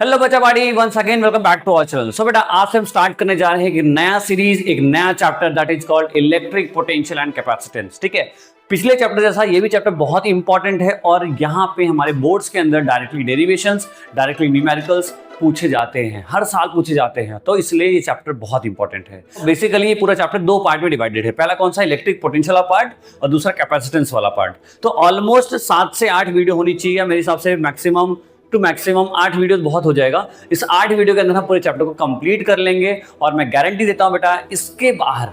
Hello बच्चा बाड़ी, once again welcome back to our channel. So बेटा आज से हम स्टार्ट करने जा रहे हैं एक नया सीरीज, एक नया chapter that is called electric potential and capacitance. ठीक है, पिछले चैप्टर जैसा ये भी चैप्टर बहुत इंपॉर्टेंट है और यहाँ पे हमारे बोर्ड्स के अंदर डायरेक्टली डेरिवेशंस, डायरेक्टली न्यूमेरिकल्स पूछे जाते हैं, हर साल पूछे जाते हैं, तो इसलिए ये चैप्टर बहुत इंपॉर्टेंट है। बेसिकली ये पूरा चैप्टर दो पार्ट में डिवाइडेड है। पहला कौन सा, इलेक्ट्रिक पोटेंशियल वाला पार्ट, और दूसरा कैपेसिटेंस वाला पार्ट। तो ऑलमोस्ट 7 से 8 वीडियो होनी चाहिए मेरे हिसाब से, मैक्सिमम 8 वीडियो बहुत हो जाएगा। इस 8 वीडियो के अंदर हम पूरे चैप्टर को कंप्लीट कर लेंगे और मैं गारंटी देता हूं बेटा इसके बाहर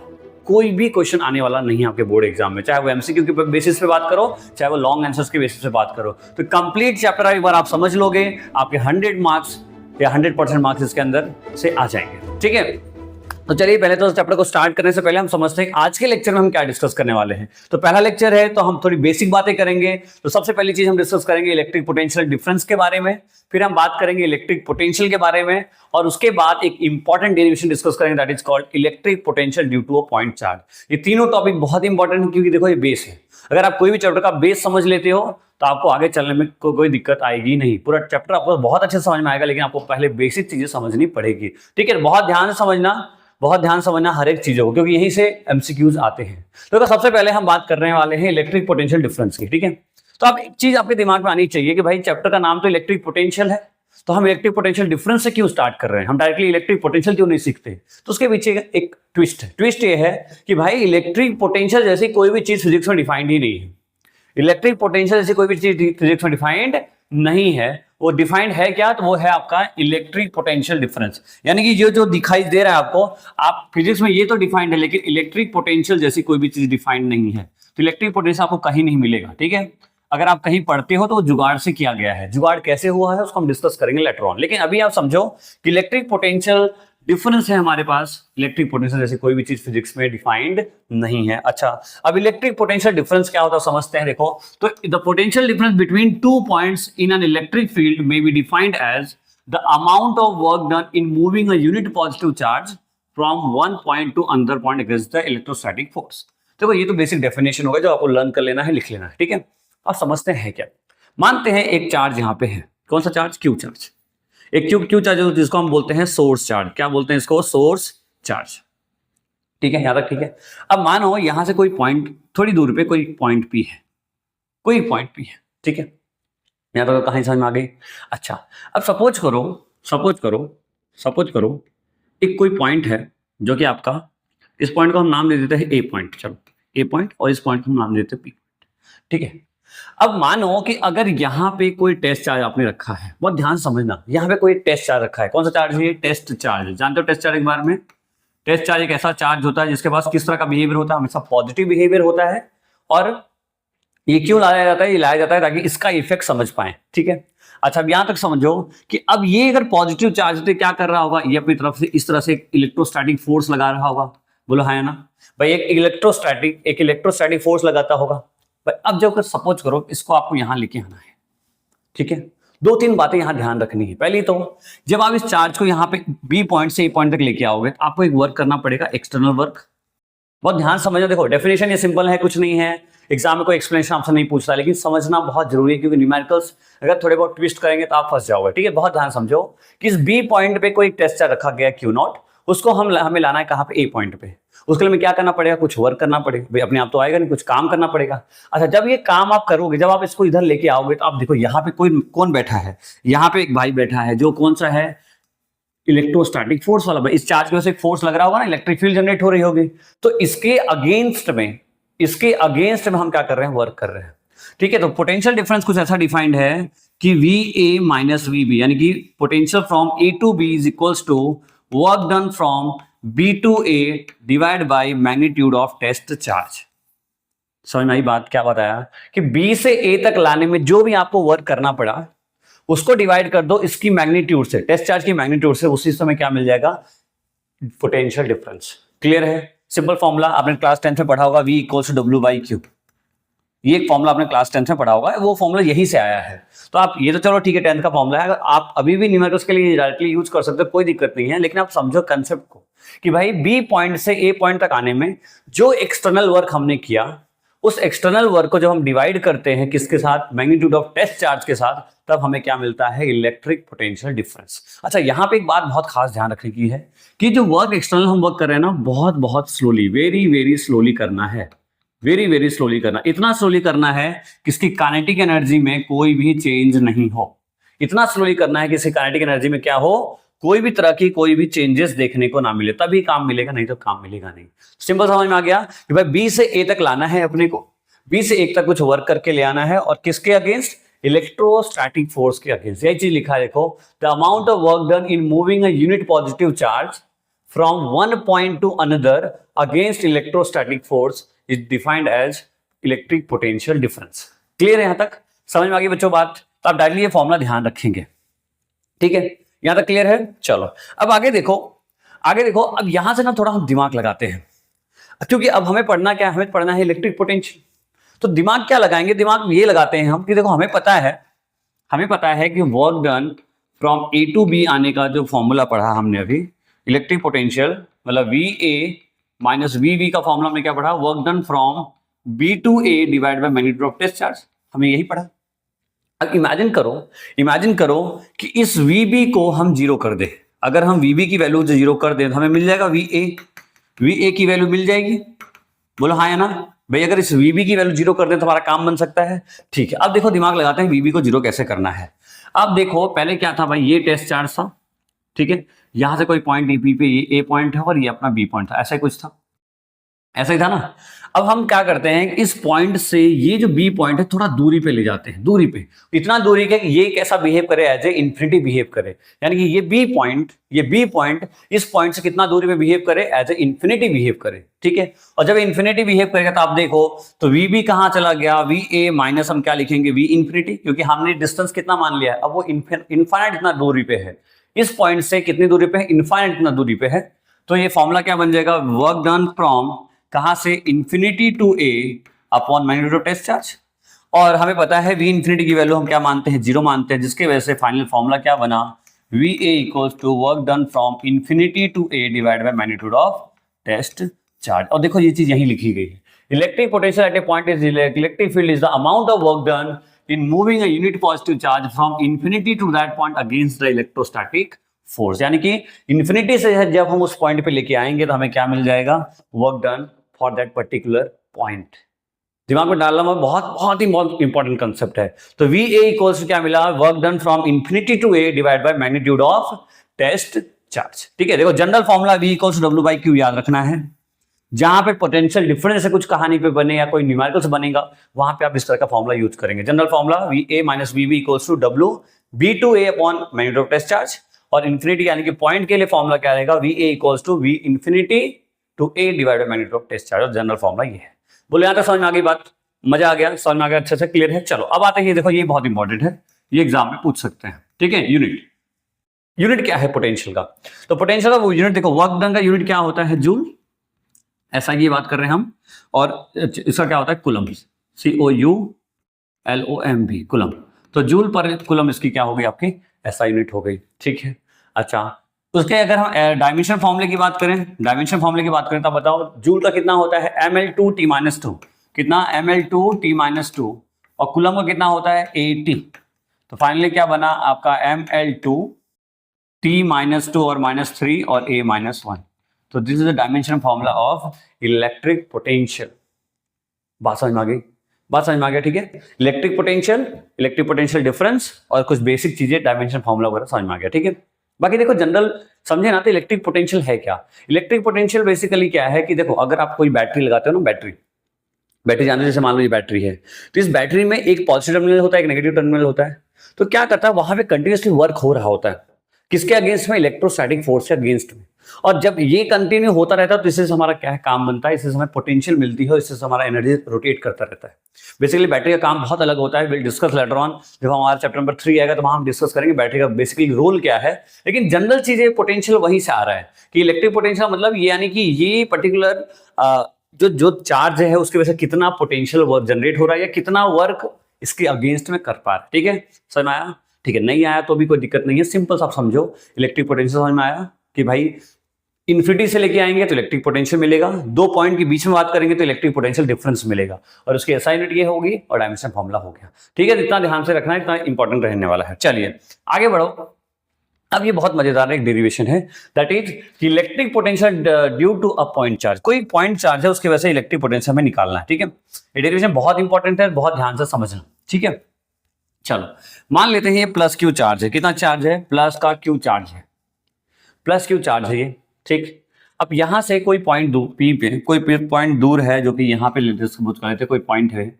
कोई भी क्वेश्चन आने वाला नहीं है आपके बोर्ड एग्जाम में, चाहे वो एमसीक्यू के बेसिस पे बात करो, चाहे वो लॉन्ग आंसर्स के बेसिस पे बात करो। तो कंप्लीट चैप्टर एक बार आप समझ लोगे, आपके 100 मार्क्स या 100% मार्क्स इसके अंदर से आ जाएंगे। ठीक है, तो चलिए पहले तो चैप्टर को स्टार्ट करने से पहले हम समझते हैं आज के लेक्चर में हम क्या डिस्कस करने वाले हैं। तो पहला लेक्चर है तो हम थोड़ी बेसिक बातें करेंगे। तो सबसे पहली चीज हम डिस्कस करेंगे इलेक्ट्रिक पोटेंशियल डिफरेंस के बारे में, फिर हम बात करेंगे इलेक्ट्रिक पोटेंशियल के बारे में, और उसके बाद एक इंपॉर्टेंट डेरिवेशन डिस्कस करेंगे that is called electric potential due to a point charge. ये तीनों टॉपिक बहुत इंपॉर्टेंट है क्योंकि देखो ये बेस है। अगर आप कोई भी चैप्टर का बेस समझ लेते हो तो आपको आगे चलने में कोई दिक्कत आएगी नहीं। पूरा चैप्टर आपको बहुत अच्छे से समझ में आएगा, लेकिन आपको पहले बेसिक चीजें समझनी पड़ेगी। ठीक है, बहुत ध्यान से समझना हर एक चीजों को, क्योंकि यहीं से एमसीक्यूज आते हैं। तो सबसे पहले हम बात करने वाले हैं इलेक्ट्रिक पोटेंशियल डिफरेंस की। ठीक है, तो अब एक चीज आपके दिमाग में आनी चाहिए कि भाई चैप्टर का नाम तो इलेक्ट्रिक पोटेंशियल है, तो हम इलेक्ट्रिक पोटेंशियल डिफरेंस से क्यों स्टार्ट कर रहे हैं, हम डायरेक्टली इलेक्ट्रिक पोटेंशियल क्यों नहीं सीखते। तो उसके पीछे एक ट्विस्ट है। ट्विस्ट ये है कि भाई इलेक्ट्रिक पोटेंशियल जैसी कोई भी चीज फिजिक्स में डिफाइंड ही नहीं है। इलेक्ट्रिक पोटेंशियल जैसी कोई भी चीज फिजिक्स में डिफाइंड नहीं है। वो डिफाइंड है क्या, तो वो है आपका इलेक्ट्रिक पोटेंशियल डिफरेंस। यानी कि ये जो दिखाई दे रहा है आपको, आप फिजिक्स में ये तो डिफाइंड है, लेकिन इलेक्ट्रिक पोटेंशियल जैसी कोई भी चीज डिफाइंड नहीं है। तो इलेक्ट्रिक पोटेंशियल आपको कहीं नहीं मिलेगा। ठीक है, अगर आप कहीं पढ़ते हो तो वो जुगाड़ से किया गया है। जुगाड़ कैसे हुआ है उसको हम डिस्कस करेंगे लेटर ऑन, लेकिन अभी आप समझो कि इलेक्ट्रिक पोटेंशियल डिफरेंस है हमारे पास। इलेक्ट्रिक पोटेंशियल जैसे कोई भी चीज फिजिक्स में डिफाइंड नहीं है। अच्छा, अब इलेक्ट्रिक पोटेंशियल डिफरेंस क्या होता है समझते हैं। देखो, तो the potential difference between 2 points in an electric field may be defined as the amount of work done in moving a unit positive charge from one point to another point against the electrostatic force. देखो ये तो basic definition होगा जो आपको learn कर लेना है, लिख लेना है। ठीक है, अब समझते हैं क्या। मानते हैं एक चार्ज यहाँ पे है, कौन सा चार्ज, क्यू चार्ज। एक क्यू चार्ज जिसको हम बोलते हैं सोर्स चार्ज। क्या बोलते हैं इसको, सोर्स चार्ज। ठीक है, यहां तक ठीक है। अब मानो यहां से कोई पॉइंट थोड़ी दूर पे कोई पॉइंट पी है, कोई पॉइंट पी है। ठीक है, यहां तक कहानी समझ में आ गई। अच्छा, अब सपोज करो एक कोई पॉइंट है जो कि आपका, इस पॉइंट को हम नाम दे देते हैं ए पॉइंट। चलो ए पॉइंट, और इस पॉइंट को हम नाम देते हैं बी पॉइंट। ठीक है, अब मानो कि अगर यहाँ पे कोई टेस्ट चार्ज आपने रखा है, बहुत ध्यान समझना, यहाँ पे कोई टेस्ट चार्ज रखा है। कौन सा चार्ज है, टेस्ट चार्ज। जानते हो टेस्ट चार्ज के बारे में। टेस्ट चार्ज एक ऐसा चार्ज होता है जिसके पास किस तरह का बिहेवियर होता है, हमेशा पॉजिटिव बिहेवियर होता है। और ये क्यों लाया जाता है, ये लाया जाता है ताकि इसका इफेक्ट समझ पाए। ठीक है, अच्छा अब यहां तक समझो कि अब ये अगर पॉजिटिव चार्ज तो क्या कर रहा होगा, ये अपनी तरफ से इस तरह से एक इलेक्ट्रोस्टैटिक फोर्स लगा रहा होगा। बोलो हाँ ना भाई, एक इलेक्ट्रोस्टैटिक फोर्स लगाता होगा। अब जब सपोज करो इसको आपको यहां लेके आना है। ठीक है, 2-3 बातें यहां ध्यान रखनी है। पहली तो जब आप इस चार्ज को यहां पे बी पॉइंट से ए पॉइंट तक लेके आओगे तो आपको एक वर्क करना पड़ेगा, एक्सटर्नल वर्क। बहुत ध्यान समझना। देखो डेफिनेशन ये सिंपल है, कुछ नहीं है, एग्जाम में कोई एक्सप्लेनेशन आपसे नहीं पूछता, लेकिन समझना बहुत जरूरी है क्योंकि न्यूमेरिकल्स अगर थोड़े बहुत ट्विस्ट करेंगे तो आप फंस जाओगे। ठीक है, बहुत ध्यान समझो कि इस बी पॉइंट पे कोई टेस्ट चार्ज रखा गया क्यू नॉट, उसको हमें लाना है कहां पे, ए पॉइंट पे। उसके लिए हमें क्या करना पड़ेगा, कुछ वर्क करना पड़ेगा। भाई अपने आप तो आएगा नहीं, कुछ काम करना पड़ेगा। अच्छा, जब ये काम आप करोगे, जब आप इसको इधर लेके आओगे तो आप देखो यहाँ पे कौन बैठा है, यहाँ पे एक भाई बैठा है जो कौन सा है, इलेक्ट्रोस्टैटिक फोर्स वाला। भाई इस चार्ज की वजह से एक फोर्स लग रहा होगा ना, इलेक्ट्रिक फील्ड जनरेट हो रही होगी। तो इसके अगेंस्ट में हम क्या कर रहे हैं, वर्क कर रहे हैं। ठीक है, तो पोटेंशियल डिफरेंस कुछ ऐसा डिफाइंड है कि VA माइनस VB, यानी कि potential from A to B is equals to work done from B to A divide by magnitude of test charge. समझ में आई बात, क्या बताया कि B से A तक लाने में जो भी आपको वर्क करना पड़ा उसको डिवाइड कर दो इसकी मैग्नीट्यूड से, टेस्ट चार्ज की मैग्नीट्यूड से, उसी समय क्या मिल जाएगा, पोटेंशियल डिफरेंस। क्लियर है, सिंपल फॉर्मूला आपने क्लास 10th में पढ़ा होगा, V इक्वल्स टू W/Q। ये एक फॉर्मूला आपने क्लास 10th में पढ़ा होगा, वो फॉर्मूला यहीं से आया है। तो आप ये तो चलो ठीक है 10th का फॉर्मूला है, अगर आप अभी भी न्यूमेरिकल्स के लिए डायरेक्टली यूज कर सकते हो, कोई दिक्कत नहीं है, लेकिन आप समझो कंसेप्ट को कि भाई बी पॉइंट से ए पॉइंट तक आने में जो एक्सटर्नल वर्क हमने किया उस एक्सटर्नल वर्क को जब हम डिवाइड करते हैं किसके साथ, मैग्नीट्यूड ऑफ टेस्ट चार्ज के साथ, तब हमें क्या मिलता है, इलेक्ट्रिक पोटेंशियल डिफरेंस। अच्छा, यहां पे एक बात बहुत खास ध्यान रखने की है कि जो वर्क एक्सटर्नल हम वर्क कर रहे हैं ना, बहुत बहुत स्लोली, वेरी वेरी स्लोली करना है, वेरी वेरी स्लोली करना, इतना स्लोली करना है कि इसकी काइनेटिक एनर्जी में कोई भी चेंज नहीं हो, इतना स्लोली करना है कि इसकी काइनेटिक एनर्जी में क्या हो, कोई भी तरह की कोई भी चेंजेस देखने को ना मिले, तभी काम मिलेगा, नहीं तो काम मिलेगा नहीं। सिंपल समझ में आ गया कि भाई बी से ए तक लाना है अपने को, बी से ए तक कुछ वर्क करके ले आना है, और किसके अगेंस्ट, इलेक्ट्रोस्टैटिक फोर्स के अगेंस्ट। यही चीज लिखा है देखो, the amount of work done in moving a unit positive charge from one point to another against electrostatic force is defined as electric potential difference. Clear है, यहां तक समझ में आ गई बच्चों बात? तो आप डायरेक्टली ये फॉर्मूला ध्यान रखेंगे, ठीक है, यहां तक क्लियर है? चलो अब आगे देखो, आगे देखो, अब यहां से ना थोड़ा हम दिमाग लगाते हैं, क्योंकि अब हमें पढ़ना क्या है, हमें पढ़ना है इलेक्ट्रिक पोटेंशियल। तो दिमाग क्या लगाएंगे, दिमाग ये लगाते हैं हम कि देखो हमें पता है कि work done from A to B आने का जो फॉर्मूला पढ़ा हमने अभी, इलेक्ट्रिक पोटेंशियल मतलब V A minus V B का फॉर्मूला हमने क्या पढ़ा, work done from B to A divide by magnitude of test charge, हमें यही पढ़ा। अब इमेजिन करो कि इस वीबी को हम जीरो कर दे, अगर हम वीबी की वैल्यू जीरो कर दें तो हमें मिल जाएगा वी ए की वैल्यू मिल जाएगी, बोलो हाँ या ना भाई? अगर इस वीबी की वैल्यू जीरो कर दें तो हमारा काम बन सकता है, ठीक है। अब देखो दिमाग लगाते हैं वीबी को जीरो कैसे करना है। अब देखो पहले क्या था भाई, ये टेस्ट चार्ज था, ठीक है, यहां से कोई पॉइंट ए पे ये ए पॉइंट है और ये अपना बी पॉइंट था, ऐसा ही कुछ था, ऐसा ही था ना। अब हम क्या करते हैं, इस पॉइंट से ये जो बी पॉइंट है थोड़ा दूरी पे ले जाते हैं, दूरी पे, इतना दूरी के कि ये कैसा बिहेव करे, एज ए इन्फिनिटी बिहेव करे, यानी कि ये बी पॉइंट इस पॉइंट से कितना दूरी पे बिहेव करे, एज ए इन्फिनिटी बिहेव करे, ठीक है। और जब इन्फिनिटी बिहेव करेगा तो आप देखो तो वी बी कहां चला गया, वी ए माइनस हम क्या लिखेंगे, वी इन्फिनिटी, क्योंकि हमने डिस्टेंस कितना मान लिया है, अब वो इन्फाइनाइट इतना दूरी पे है, इस पॉइंट से कितनी दूरी पे है, इन्फाइनाइट इतना दूरी पे है। तो ये फॉर्मूला क्या बन जाएगा, वर्क डन फ्रॉम कहां से, infinity to A upon magnitude of test charge, और हमें पता है वी इंफिनिटी की वैल्यू हम क्या मानते हैं, जीरो मानते हैं, जिसकी वजह से फाइनल फॉर्मूला क्या बना, V A equals to work done from infinity to A divide by magnitude of test charge. और देखो ये चीज यही लिखी गई है, electric potential at a point is electric field is the amount of work done in moving a unit positive charge from infinity to that point against the electrostatic force. यानी कि इंफिनिटी से जब हम उस पॉइंट पे लेके आएंगे तो हमें क्या मिल जाएगा, work done for that particular point. दिमाग में डालना बहुत ही इंपॉर्टेंट कंसेप्ट है। तो वी ए इक्वल्स क्या मिला, work done from infinity to A divide by magnitude of test charge, ठीक है। देखो general formula V equals W by Q याद रखना है, जहां पे पोटेंशियल डिफरेंस से कुछ कहानी पे बने या कोई न्यूमेरिकल से बनेगा वहां पे आप इस तरह का फॉर्मूला यूज करेंगे। General formula V A minus V B equals to W B to A upon magnitude of test charge, और इन्फिनिटी यानी कि पॉइंट के लिए फॉर्मूला क्या रहेगा, V A equals to V infinity to A divide by magnitude of test charge, और general formula ये है। बोले यहां तक समझ में आ गई बात, मजा आ गया, समझ में आ गया, अच्छे से क्लियर है। चलो अब आते हैं, देखो ये बहुत इंपॉर्टेंट है, ये एग्जाम में पूछ सकते हैं, ठीक है। यूनिट क्या है पोटेंशियल का, तो पोटेंशियल का वो यूनिट देखो, वर्क डन का यूनिट क्या होता है, जूल, ऐसा ये बात कर रहे हैं हम, और इसका क्या होता है, कूलम, COULOMB, कूलम। तो जूल पर कूलम इसकी क्या हो गई, आपकी ऐसा यूनिट हो गई, ठीक है। अच्छा, उसके अगर हम डायमेंशन फॉर्मूले की बात करें, तब बताओ जूल का कितना होता है, ml2T-2, कितना, ml2T-2, और कूलम का कितना होता है, AT। तो फाइनली क्या बना आपका, ml2T-2 और -3 और A-1। तो this is the dimension formula of electric potential. बात समझ में आ गया, ठीक है। इलेक्ट्रिक पोटेंशियल डिफरेंस और कुछ बेसिक चीजें, डायमेंशन फॉर्मूला वगैरह समझ में आ गया, ठीक है। बाकी देखो जनरल समझे ना, तो इलेक्ट्रिक पोटेंशियल है क्या, इलेक्ट्रिक पोटेंशियल बेसिकली क्या है कि देखो अगर आप कोई बैटरी लगाते हो ना, बैटरी जानते हो, जैसे मान लो ये बैटरी है, तो इस बैटरी में एक पॉजिटिव टर्मिनल होता है, एक नेगेटिव टर्मिनल होता है। तो क्या करता है, वहां पे कंटिन्यूसली वर्क हो रहा होता है, किसके अगेंस्ट में, इलेक्ट्रोस्टैटिक फोर्स के अगेंस्ट में। और जब ये कंटिन्यू होता रहता है तो इससे हमारा क्या है, काम बनता है, इससे हमें पोटेंशियल मिलती है, इससे हमारा एनर्जी रोटेट करता रहता है। बेसिकली बैटरी का काम बहुत अलग होता है, विल डिस्कस लेटर ऑन, जब हमारा चैप्टर नंबर 3 आएगा तो वहां हम डिस्कस करेंगे बैटरी का बेसिकली रोल क्या है। लेकिन जनरल चीजें पोटेंशियल वहीं से आ रहा है कि इलेक्ट्रिक पोटेंशियल मतलब ये, यानी कि ये पर्टिकुलर जो चार्ज है उसकी वजह से कितना पोटेंशियल वर्क जनरेट हो रहा है, या कितना वर्क इसके अगेंस्ट में कर पा रहा है, ठीक है। समझ में आया, ठीक है। नहीं आया तो भी कोई दिक्कत नहीं है, सिंपल आप समझो, इलेक्ट्रिक पोटेंशियल समझ में आया कि भाई इन्फिनिटी से लेके आएंगे तो इलेक्ट्रिक पोटेंशियल मिलेगा, दो पॉइंट के बीच में बात करेंगे तो इलेक्ट्रिक पोटेंशियल डिफरेंस मिलेगा, और उसकी एसआई यूनिट ये होगी और डायमेंशन फॉर्मूला हो गया। ठीक है, इतना ध्यान से रखना है, इतना इंपॉर्टेंट रहने वाला है। चलिए आगे बढ़ो। अब ये बहुत मजेदार एक डेरिवेशन है, that is electric potential due to a point charge. कोई पॉइंट चार्ज है, उसकी वजह से इलेक्ट्रिक पोटेंशियल हमें निकालना है। ठीक है, ये डेरिवेशन बहुत इंपॉर्टेंट है, बहुत ध्यान से समझना। ठीक है, चलो मान लेते हैं ये प्लस क्यू चार्ज है। कितना चार्ज है? प्लस का क्यू चार्ज है, प्लस क्यू चार्ज है ये। ठीक, अब यहां से कोई पॉइंट दूर पी पे, कोई पॉइंट दूर है जो कि यहाँ पे डिस्ट्रीब्यूट कर लेते हैं, कोई पॉइंट है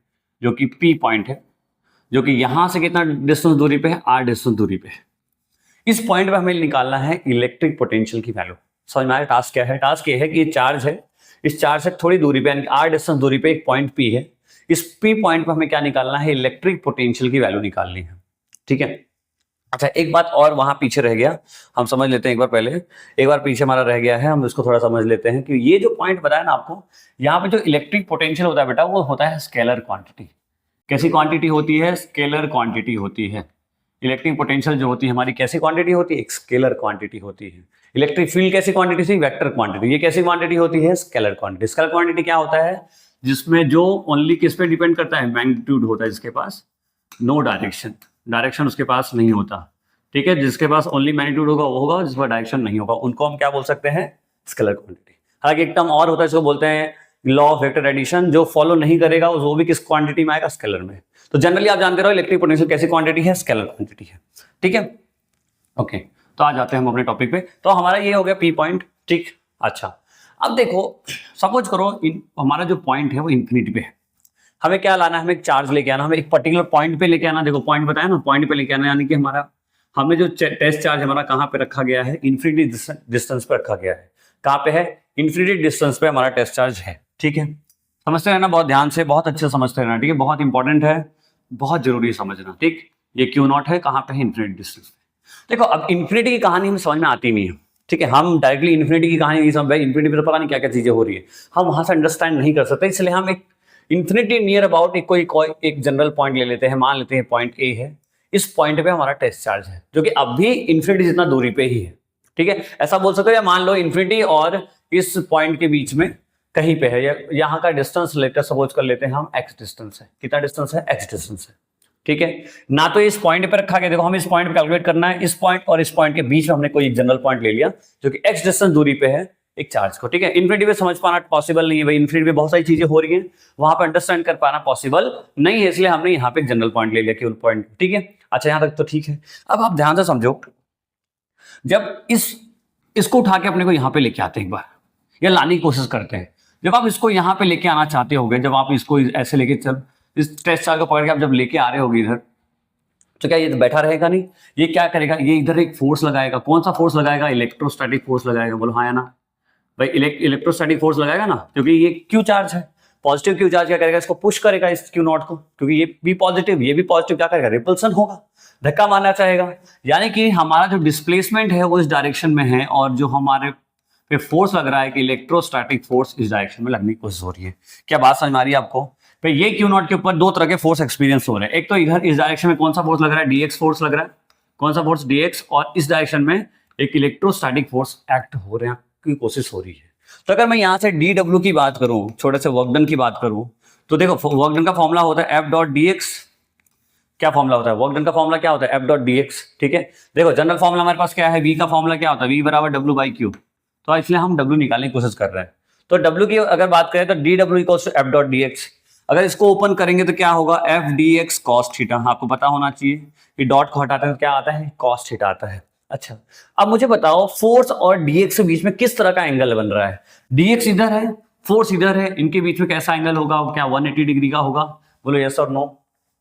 जो कि पी पॉइंट है, जो कि यहां से कितना डिस्टेंस दूरी पे है? आर डिस्टेंस दूरी पे है। इस पॉइंट पे हमें निकालना है इलेक्ट्रिक पोटेंशियल की वैल्यू। समझ में आया टास्क क्या है? टास्क ये है कि ये चार्ज है, इस चार्ज से थोड़ी दूरी पे यानी कि आर डिस्टेंस दूरी पे एक पॉइंट पी है, इस पी पॉइंट पे हमें क्या निकालना है? इलेक्ट्रिक पोटेंशियल की वैल्यू निकालनी है। ठीक है, अच्छा एक बात और वहां पीछे रह गया, हम समझ लेते हैं एक बार पहले, एक बार पीछे हमारा रह गया है, हम इसको थोड़ा समझ लेते हैं कि ये जो पॉइंट बताया ना आपको, यहाँ पे जो इलेक्ट्रिक पोटेंशियल होता है बेटा, वो होता है स्केलर क्वांटिटी। कैसी क्वांटिटी होती है? स्केलर क्वांटिटी होती है। इलेक्ट्रिक पोटेंशियल जो होती है हमारी कैसी क्वांटिटी होती है? एक स्केलर क्वांटिटी होती है। इलेक्ट्रिक फील्ड कैसी क्वांटिटी थी? Vector quantity. ये कैसी क्वांटिटी होती है? Scalar quantity. स्केलर क्वांटिटी क्या होता है? जिसमें जो ओनली किस पे डिपेंड करता है? मैग्नीट्यूड होता है, जिसके पास नो डायरेक्शन, डायरेक्शन उसके पास नहीं होता। ठीक है, जिसके पास ओनली मैग्नीट्यूड होगा वो होगा, जिस पर डायरेक्शन नहीं होगा, उनको हम क्या बोल सकते हैं? Scalar quantity. हालांकि एक टर्म और होता है, इसको बोलते हैं लॉ ऑफ वेक्टर एडिशन। जो फॉलो नहीं करेगा वो भी किस क्वांटिटी में आएगा? स्केलर में। तो जनरली आप जानते रहो इलेक्ट्रिक पोटेंशियल कैसी क्वांटिटी है? स्केलर क्वांटिटी है। ठीक है, ओके, तो आ जाते हैं हम अपने टॉपिक पे। तो हमारा ये हो गया पी पॉइंट। ठीक, अच्छा अब देखो, सपोज करो हमारा जो पॉइंट है वो इंफिनिटी पे है, हमें क्या लाना है? हमें एक चार्ज लेके आना, हमें एक पर्टिकुलर पॉइंट पे लेके आना। देखो पॉइंट बताया ना, पॉइंट पे लेके आना, यानी कि हमारा हमें जो टेस्ट चार्ज हमारा कहाँ पे रखा गया है? इन्फिनिटी डिस्टेंस पे रखा गया है। कहाँ पे है? इन्फिनिटी डिस्टेंस पे हमारा टेस्ट चार्ज है। ठीक है, समझते रहना बहुत ध्यान से, बहुत अच्छे समझते रहना। ठीक है, बहुत इंपॉर्टेंट है, बहुत जरूरी है समझना। ठीक, ये क्यू नॉट है, कहाँ पे है? इन्फिनिटी डिस्टेंस पे। देखो अब इन्फिनिटी की कहानी हमें समझ में आती नहीं है। ठीक है, हम डायरेक्टली इन्फिनिटी की कहानी नहीं समझ पाए, इन्फिनिटी पे तो पता नहीं क्या क्या चीजें हो रही है, हम वहां से अंडरस्टैंड नहीं कर सकते, इसलिए हम एक इन्फिनिटी नियर अबाउट एक जनरल पॉइंट ले लेते हैं। मान लेते हैं पॉइंट ए है, इस पॉइंट पे हमारा टेस्ट चार्ज है, जो कि अब भी इन्फिनिटी जितना दूरी पे ही है। ठीक है, ऐसा बोल सकते हो, या मान लो इन्फिनिटी और इस पॉइंट के बीच में कहीं पे है, या यहाँ का डिस्टेंस लेकर सपोज कर लेते हैं हम एक्स डिस्टेंस है। कितना डिस्टेंस है? एक्स डिस्टेंस है। ठीक है, ना तो इस पॉइंट पे रखा गया, देखो हम इस पॉइंट पे कैलकुलेट करना है, इस पॉइंट और इस पॉइंट के बीच में हमने कोई एक जनरल पॉइंट ले लिया जो कि एक्स डिस्टेंस दूरी पे है एक चार्ज को। ठीक है, इन्फिनिटी पे समझ पाना पॉसिबल नहीं है भाई, इन्फिनिटी पे बहुत सारी चीजें हो रही हैं, वहां पे अंडरस्टैंड कर पाना पॉसिबल नहीं है, इसलिए हमने यहाँ पे एक जनरल पॉइंट ले लिया केवल पॉइंट। ठीक है, अच्छा यहाँ तक तो ठीक है। अब आप ध्यान से समझो, जब इसको उठा के अपने को यहाँ पे लेके आते हैं एक बार, या लाने की कोशिश करते हैं, जब आप इसको यहाँ पे लेके आना चाहते होगे, जब आप इसको ऐसे लेके चल, इस टेस्ट चार्ज को पकड़ के आप जब लेके आ रहे होगे इधर, तो क्या ये तो बैठा रहेगा नहीं, ये क्या करेगा? ये इधर एक फोर्स लगाएगा। कौन सा फोर्स लगाएगा? इलेक्ट्रोस्टैटिक फोर्स लगाएगा। बोलो हाँ या ना भाई? इलेक्ट्रोस्टैटिक फोर्स लगाएगा ना, क्योंकि ये क्यू चार्ज है, पॉजिटिव क्यू चार्ज क्या करेगा? इसको पुश करेगा इस क्यू नॉट को, क्योंकि ये भी पॉजिटिव, ये भी पॉजिटिव, क्या करेगा? रिपल्सन होगा, धक्का मारना चाहेगा। यानी कि हमारा जो डिस्प्लेसमेंट है वो इस डायरेक्शन में है, और जो हमारे पे फोर्स लग रहा है कि इलेक्ट्रोस्टैटिक फोर्स इस डायरेक्शन में लगने की कोशिश हो रही है। क्या बात समझ में आ रही है आपको? पे ये क्यू नॉट के ऊपर दो तरह के फोर्स एक्सपीरियंस हो रहे हैं। एक तो इधर इस डायरेक्शन में कौन सा फोर्स लग रहा है? डीएक्स फोर्स लग रहा है। कौन सा फोर्स? डीएक्स। और इस डायरेक्शन में एक इलेक्ट्रोस्टैटिक फोर्स एक्ट हो रहे हैं की कोशिश हो रही है। तो अगर मैं यहाँ से डी डब्ल्यू की बात करूं, छोटे से वर्क डन की बात करूं, तो देखो वर्क डन का फॉर्मूला होता है एफ डॉट डी एक्स। क्या फॉर्मूला होता है? वर्क डन का फॉर्मूला क्या होता है? F dot D x. ठीक है, देखो जनरल फॉर्मूला हमारे पास क्या है? वी का फॉर्मूला क्या होता है? वी बराबर डब्ल्यू बाई क्यू। तो इसलिए हम डब्ल्यू निकालने की कोशिश कर रहे हैं। तो डब्ल्यू की अगर बात करें तो D W equals to F dot D X. अगर इसको ओपन करेंगे तो क्या होगा? F D X cos theta. आपको पता होना चाहिए कि डॉट को हटाते हैं तो क्या आता है? कॉस थीटा आता है। अच्छा अब मुझे बताओ, फोर्स और डीएक्स के बीच में किस तरह का एंगल बन रहा है? डीएक्स इधर है, फोर्स इधर है, इनके बीच में कैसा एंगल होगा? क्या 180 डिग्री का होगा? बोलो यस और नो?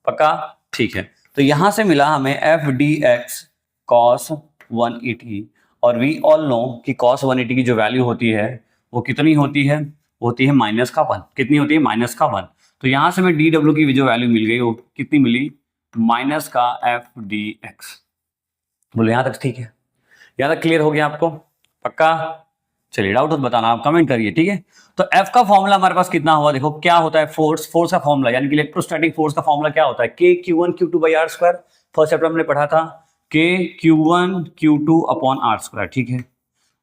पक्का? ठीक है, तो यहां से मिला हमें एफ डी एक्स कॉस 180, और वी ऑल नो कि कॉस 180 की जो वैल्यू होती है वो कितनी होती है? होती है माइनस का 1। कितनी होती है? माइनस का 1। तो यहां से हमें डी डब्ल्यू की जो वैल्यू मिल गई वो कितनी मिली? माइनस का एफ डी एक्स। बोलो यहां तक ठीक है? यहां तक क्लियर हो गया आपको? पक्का? चलिए डाउट हो तो बताना, आप कमेंट करिए। ठीक है, तो एफ का फॉर्मूला हमारे पास कितना हुआ? देखो क्या होता है? फोर्स का फॉर्मूला, यानी कि इलेक्ट्रोस्टैटिक फोर्स का फॉर्मूला क्या होता है? K Q one Q two by R square. First chapter हमने पढ़ा था K Q one Q two upon R square. ठीक है,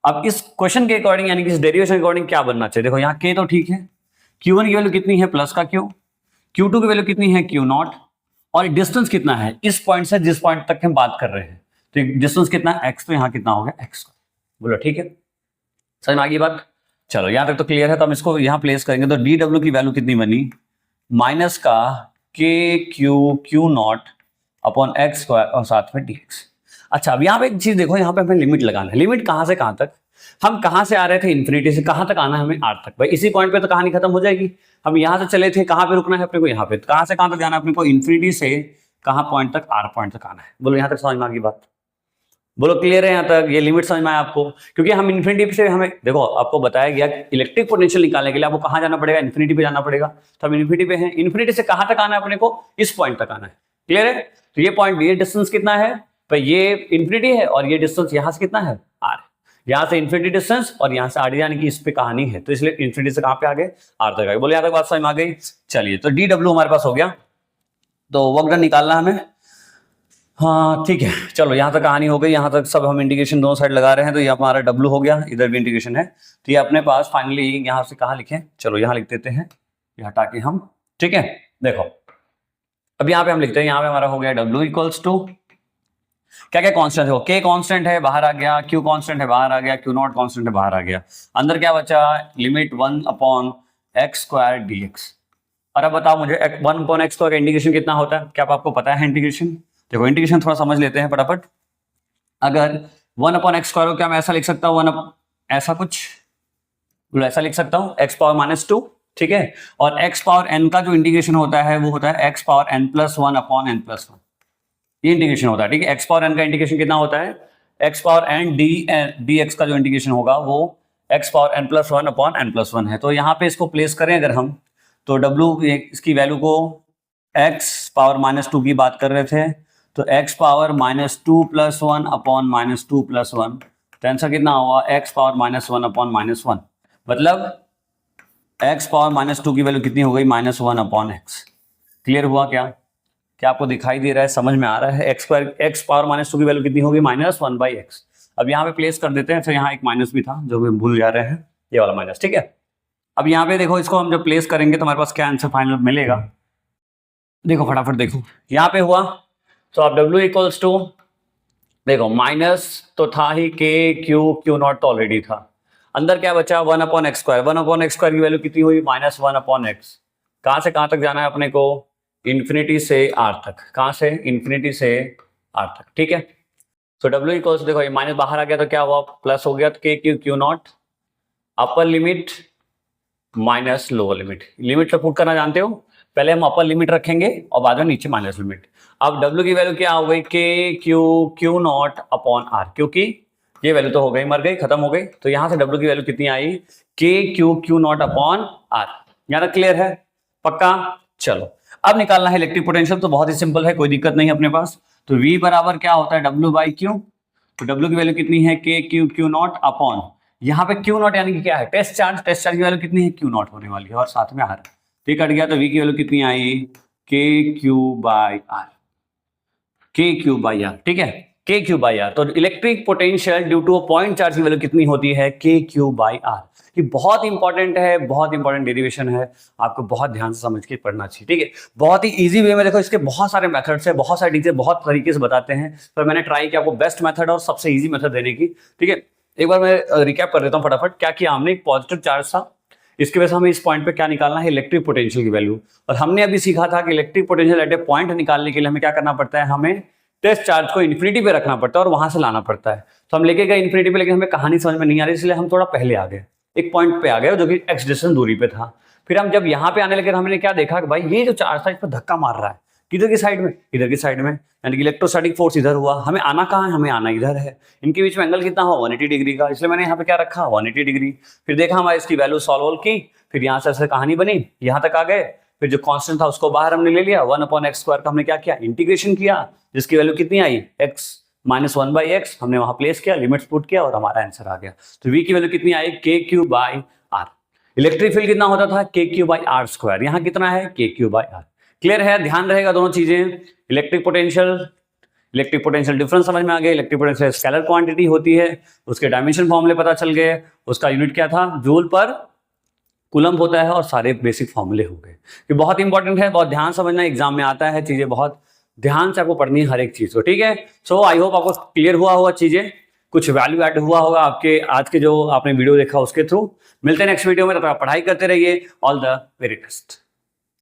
अब इस क्वेश्चन के अकॉर्डिंग यानी कि इस डेरिवेशन के अकॉर्डिंग क्या बनना चाहिए, देखो यहाँ के तो ठीक है, Q1 की वैल्यू कितनी है प्लस का Q, Q2 की वैल्यू कितनी है Q नॉट, और डिस्टेंस कितना है इस पॉइंट से जिस पॉइंट तक हम बात कर रहे हैं, तो डिस्टेंस कितना है x, तो यहाँ कितना हो गया x, बोलो ठीक है, समझ में आ गई बात। चलो यहाँ तक तो क्लियर है, तो हम इसको यहाँ प्लेस करेंगे, तो dw की वैल्यू कितनी बनी, माइनस का Q not upon x square और साथ में dx। अच्छा अब यहाँ पे एक चीज देखो, यहाँ पे हमें लिमिट लगाना है, लिमिट कहाँ से कहाँ तक, हम कहाँ से आ रहे थे इन्फिनिटी से, कहाँ तक आना है हमें r तक, भाई इसी पॉइंट पे तो कहानी खत्म हो जाएगी। हम यहाँ से चले थे, कहाँ पे रुकना है अपने को, यहाँ पे, कहाँ से कहाँ तक जाना है अपने को, इन्फिनिटी से कहाँ पॉइंट तक, r पॉइंट तक आना है। बोलो यहाँ तक समझ में आ गई बात, बोलो क्लियर है यहाँ तक, ये लिमिट समझ में आया आपको, क्योंकि हम इन्फिनिटी से हमें देखो आपको बताया गया इलेक्ट्रिक पोटेंशियल निकालने के लिए आपको कहाँ जाना पड़ेगा, इन्फिनिटी पे जाना पड़ेगा, तो हम इन्फिनिटी पे हैं, इन्फिनिटी से कहाँ तक आना है अपने को, इस पॉइंट तक आना है, क्लियर है। तो ये पॉइंट, ये डिस्टेंस कितना है, तो ये इन्फिनिटी है और ये डिस्टेंस यहाँ से कितना है r, यहाँ से इन्फिनिटी डिस्टेंस और यहाँ से r यानी कि इस पे कहानी है, तो इसलिए इन्फिनिटी से कहाँ पे आ गए, r तक आ गए। बोले यहाँ तक बात समझ में आ गई। चलिए तो dw हमारे पास हो गया, तो वर्क डन निकालना हमें, हाँ ठीक है। चलो यहाँ तक कहानी हो गई, यहाँ तक सब हम इंटीग्रेशन दोनों साइड लगा रहे हैं, तो ये हमारा W हो गया, इधर भी इंटीग्रेशन है, तो ये अपने पास फाइनली यहाँ से कहाँ लिखें, चलो यहाँ लिख देते हैं, ये हटा के हम, ठीक है। देखो अब यहाँ पे हम लिखते हैं, यहाँ पे हमारा हो गया W इक्वल्स टू क्या क्या कॉन्स्टेंट है, K कॉन्स्टेंट है बाहर आ गया, Q कॉन्स्टेंट है बाहर आ गया, Q नॉट कॉन्स्टेंट है बाहर आ गया, अंदर क्या बचा, limit 1 upon x square dx। और अब बताओ मुझे 1 अपॉन x स्क्वायर का इंटीग्रेशन कितना होता है, क्या आपको पता है इंटीग्रेशन, देखो इंटीग्रेशन थोड़ा समझ लेते हैं फटाफट। अगर 1 अपॉन एक्स स्क्वायर को क्या मैं ऐसा लिख सकता हूँ, ऐसा कुछ ऐसा लिख सकता हूँ x पावर -2, ठीक है, और x पावर n का जो इंटीग्रेशन होता है वो होता है x power n+1 upon n+1, ये इंटीग्रेशन होता है, ठीक है। x पावर n का इंटीग्रेशन कितना होता है, x पावर n dx का जो इंटीग्रेशन होगा वो x power n+1 upon n+1 है। तो यहाँ पे इसको प्लेस करें अगर हम, तो w इसकी वैल्यू को x पावर -2 की बात कर रहे थे, तो x पावर -2 + 1 अपॉन -2 + 1, तो आंसर कितना हुआ x पावर -1 अपॉन -1, मतलब x पावर -2 की वैल्यू कितनी हो गई, -1 अपॉन x। क्लियर हुआ क्या, क्या आपको दिखाई दे रहा है, समझ में आ रहा है, x पावर -2 की वैल्यू कितनी होगी, -1/x। अब यहाँ पे प्लेस कर देते हैं, तो यहाँ एक माइनस भी था जो हम भूल जा रहे हैं, ये वाला माइनस, ठीक है। अब यहाँ पे देखो, इसको हम जब प्लेस करेंगे तो हमारे पास क्या आंसर फाइनल मिलेगा, देखो फटाफट देखो यहाँ पे हुआ, तो अब W इक्वल्स टू, देखो माइनस तो था ही, Q नॉट तो ऑलरेडी था, अंदर क्या बचा 1 upon x square, 1 upon x square की वैल्यू कितनी हुई, -1 अपॉन एक्स। कहाँ से कहाँ तक जाना है अपने को, इन्फिनिटी से r तक, कहाँ से, इन्फिनिटी से r तक, ठीक है। तो W इक्वल्स, देखो ये माइनस बाहर आ गया तो क्या हुआ, प्लस हो गया, तो Q not upper limit minus lower limit, limit तो पुट करना जानते हो, पहले हम अपर लिमिट रखेंगे और बाद में नीचे माइनस लिमिट। अब W की वैल्यू क्या हो गई, Q नॉट अपॉन R, क्योंकि ये वैल्यू तो हो गई, मर गई, खत्म हो गई, तो यहां से W की वैल्यू कितनी आई, Q नॉट अपॉन R। यहाँ तक क्लियर है, पक्का। चलो अब निकालना है इलेक्ट्रिक पोटेंशियल, तो बहुत ही सिंपल है, कोई दिक्कत नहीं है अपने पास। तो V बराबर क्या होता है, W/Q, तो W की वैल्यू कितनी है, Q नॉट अपॉन, यहाँ पे Q नॉट यानी कि क्या है, टेस्ट चार्ज, टेस्ट चार्ज की वैल्यू कितनी है, Q नॉट होने वाली है, और साथ में R, ठीक कट गया, तो V की वैल्यू कितनी आई, KQ/R, KQ/R, ठीक है, KQ/R। तो electric potential due to a point charge की वैल्यू कितनी होती है, KQ/R। ये बहुत इंपॉर्टेंट है, बहुत इंपॉर्टेंट डेरिवेशन है, आपको बहुत ध्यान से समझ के पढ़ना चाहिए, ठीक है। बहुत ही इजी वे में, देखो इसके बहुत सारे मेथड्स है, बहुत सारे टीचर बहुत तरीके से बताते हैं, पर मैंने ट्राई किया आपको बेस्ट मेथड और सबसे इजी मेथड देने की, ठीक है। एक बार मैं रिकैप कर देता हूँ फटाफट, क्या किया हमने, एक पॉजिटिव चार्ज था, इसकी वजह से हमें इस पॉइंट पे क्या निकालना है, इलेक्ट्रिक पोटेंशियल की वैल्यू, और हमने अभी सीखा था कि electric potential at a point निकालने के लिए हमें क्या करना पड़ता है, हमें टेस्ट चार्ज को इन्फिनिटी पे रखना पड़ता है और वहां से लाना पड़ता है। तो हम लेके गए इन्फिनिटी पे, लेकिन हमें कहानी समझ में नहीं आ रही, इसलिए हम थोड़ा पहले आ गए, एक पॉइंट पे आ गए जो कि x डिस्टेंस दूरी पे था। फिर हम जब यहाँ पे आने लगे, हमने क्या देखा कि भाई ये जो चार्ज था इस पर धक्का मार रहा है, किधर की साइड में, इधर की साइड में, यानी कि इलेक्ट्रोस्टैटिक फोर्स इधर हुआ, हमें आना कहाँ है, हमें आना इधर है, इनके बीच में एंगल कितना हुआ, 180 डिग्री का, इसलिए मैंने यहाँ पे क्या रखा, 180 डिग्री। फिर देखा हमारे इसकी वैल्यू सॉल्व की, फिर यहाँ से ऐसे कहानी बनी, यहाँ तक आ गए, फिर जो कांस्टेंट था उसको बाहर हमने ले लिया, 1 अपॉन एक्स स्क्वायर का हमने क्या किया, इंटीग्रेशन किया, जिसकी वैल्यू कितनी आई, x -1/x, हमने वहां प्लेस किया, लिमिट्स पुट किया और हमारा आंसर आ गया। तो v की वैल्यू कितनी आई, KQ/R। इलेक्ट्रिक फील्ड कितना होता था, KQ/R², यहाँ कितना है, KQ/R। क्लियर है, ध्यान रहेगा दोनों चीजें, electric potential electric potential difference समझ में आ गया, इलेक्ट्रिक पोटेंशियल स्केलर क्वांटिटी होती है, उसके डायमेंशन फॉर्मूले पता चल गए, उसका यूनिट क्या था, जूल पर कूलम्ब होता है, और सारे बेसिक फॉर्मूले हो गए। ये बहुत इंपॉर्टेंट है, बहुत ध्यान समझना, एग्जाम में आता है, चीजें बहुत ध्यान से आपको पढ़नी है हर एक चीज को, ठीक है। सो आई होप आपको क्लियर हुआ होगा, चीजें कुछ वैल्यू ऐड हुआ होगा आपके आज के जो आपने वीडियो देखा उसके थ्रू। मिलते हैं नेक्स्ट वीडियो में, तब तक आप पढ़ाई करते रहिए। All the very best.